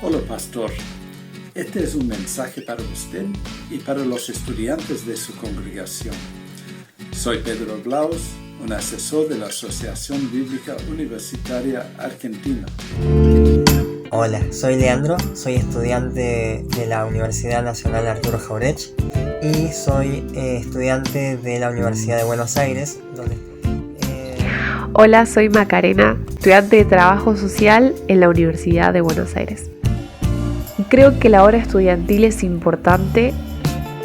Hola, pastor. Este es un mensaje para usted y para los estudiantes de su congregación. Soy Pedro Blaus, un asesor de la Asociación Bíblica Universitaria Argentina. Hola, soy Leandro, soy estudiante de la Universidad Nacional Arturo Jauretche y soy estudiante de la Universidad de Buenos Aires, Hola, soy Macarena, estudiante de Trabajo Social en la Universidad de Buenos Aires. Creo que la obra estudiantil es importante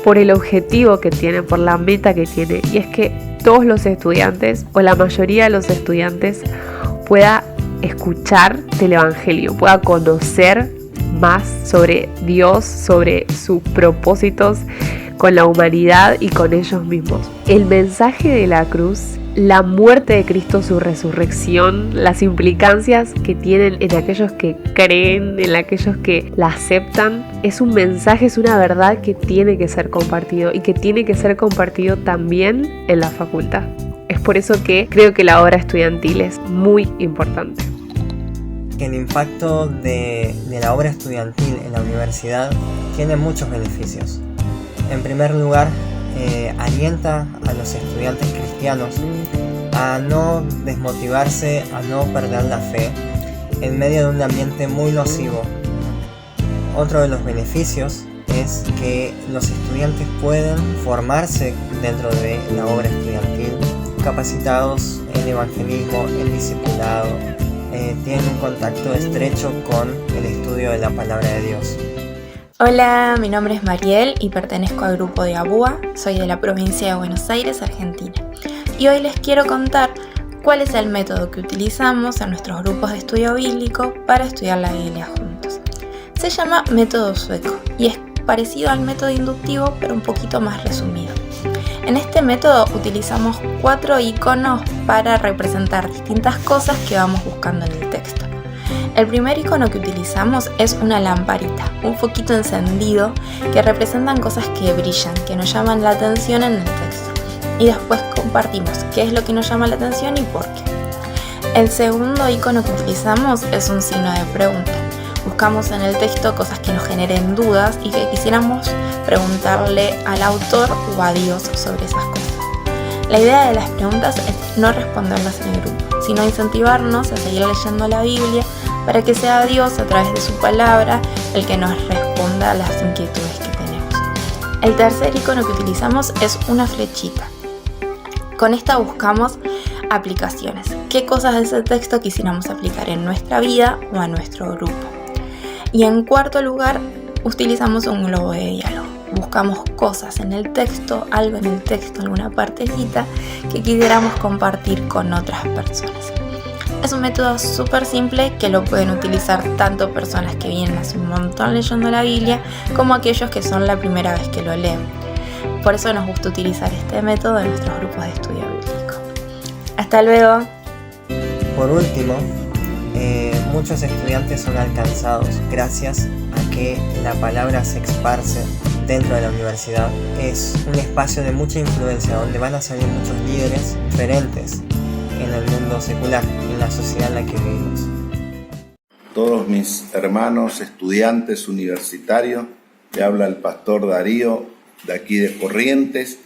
por el objetivo que tiene, por la meta que tiene, y es que todos los estudiantes, o la mayoría de los estudiantes, pueda escuchar del Evangelio, pueda conocer más sobre Dios, sobre sus propósitos con la humanidad y con ellos mismos. El mensaje de la cruz, la muerte de Cristo, su resurrección, las implicancias que tienen en aquellos que creen, en aquellos que la aceptan, es un mensaje, es una verdad que tiene que ser compartido y que tiene que ser compartido también en la facultad. Es por eso que creo que la obra estudiantil es muy importante. El impacto de la obra estudiantil en la universidad tiene muchos beneficios. En primer lugar, alienta a los estudiantes cristianos a no desmotivarse, a no perder la fe en medio de un ambiente muy nocivo. Otro de los beneficios es que los estudiantes pueden formarse dentro de la obra estudiantil, capacitados en evangelismo, en discipulado, tienen un contacto estrecho con el estudio de la palabra de Dios. Hola, mi nombre es Mariel y pertenezco al grupo de ABUA, soy de la provincia de Buenos Aires, Argentina. Y hoy les quiero contar cuál es el método que utilizamos en nuestros grupos de estudio bíblico para estudiar la Biblia juntos. Se llama método sueco y es parecido al método inductivo, pero un poquito más resumido. En este método utilizamos 4 iconos para representar distintas cosas que vamos buscando en el texto. El primer icono que utilizamos es una lamparita, un foquito encendido que representan cosas que brillan, que nos llaman la atención en el texto. Y después compartimos qué es lo que nos llama la atención y por qué. El segundo icono que utilizamos es un signo de pregunta. Buscamos en el texto cosas que nos generen dudas y que quisiéramos preguntarle al autor o a Dios sobre esas cosas. La idea de las preguntas es no responderlas en el grupo, sino incentivarnos a seguir leyendo la Biblia para que sea Dios a través de su palabra el que nos responda a las inquietudes que tenemos. El tercer icono que utilizamos es una flechita. Con esta buscamos aplicaciones. ¿Qué cosas de ese texto quisiéramos aplicar en nuestra vida o a nuestro grupo? Y en cuarto lugar, utilizamos un globo de diálogo. Buscamos cosas en el texto, algo en el texto, alguna partecita que quisiéramos compartir con otras personas. Es un método súper simple que lo pueden utilizar tanto personas que vienen hace un montón leyendo la Biblia como aquellos que son la primera vez que lo leen. Por eso nos gusta utilizar este método en nuestros grupos de estudio bíblico. Hasta luego. Por último, muchos estudiantes son alcanzados gracias a que la palabra se esparce dentro de la universidad. Es un espacio de mucha influencia donde van a salir muchos líderes diferentes en el mundo secular, en la sociedad en la que vivimos. Todos mis hermanos estudiantes universitarios, le habla el pastor Darío de aquí de Corrientes.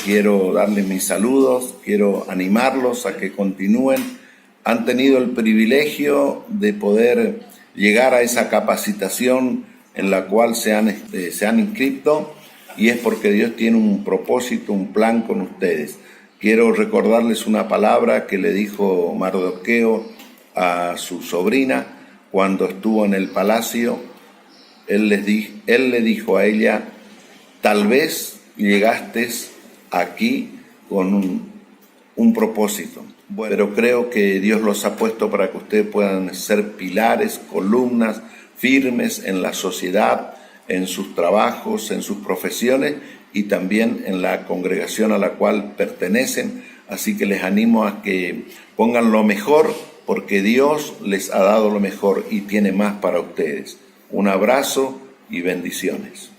Quiero darles mis saludos, quiero animarlos a que continúen. Han tenido el privilegio de poder llegar a esa capacitación en la cual se han inscrito, y es porque Dios tiene un propósito, un plan con ustedes. Quiero recordarles una palabra que le dijo Mardoqueo a su sobrina cuando estuvo en el palacio. Él le dijo a ella: tal vez llegaste aquí con un propósito, pero creo que Dios los ha puesto para que ustedes puedan ser pilares, columnas firmes en la sociedad, en sus trabajos, en sus profesiones y también en la congregación a la cual pertenecen. Así que les animo a que pongan lo mejor, porque Dios les ha dado lo mejor y tiene más para ustedes. Un abrazo y bendiciones.